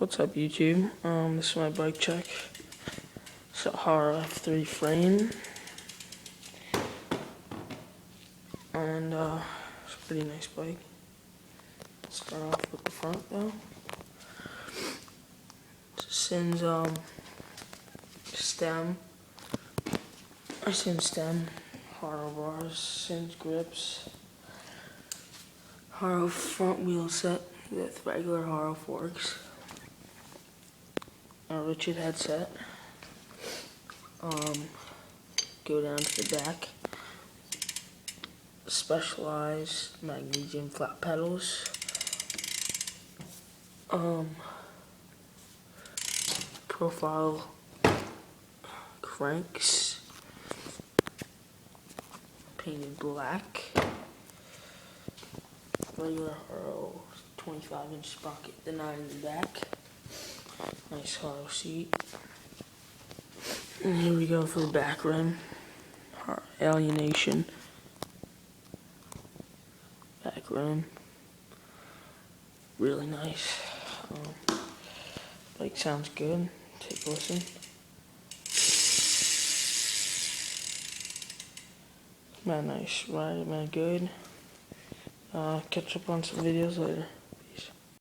What's up, YouTube? This is my bike check. It's a Haro F3 frame, and it's a pretty nice bike. Start off with the front though. It's a Sins stem. Stem, Haro bars, Sins grips, Haro front wheel set with regular Haro forks. Richard headset. Go down to the back. Specialized magnesium flat pedals. Profile cranks. Painted black. Regular Haro 25-inch sprocket, the 9 in the back. Nice Haro seat. And here we go for the back rim. Alienation. Back rim. Really nice. Bike sounds good. Take a listen. Man, nice ride, man, good. Catch up on some videos later.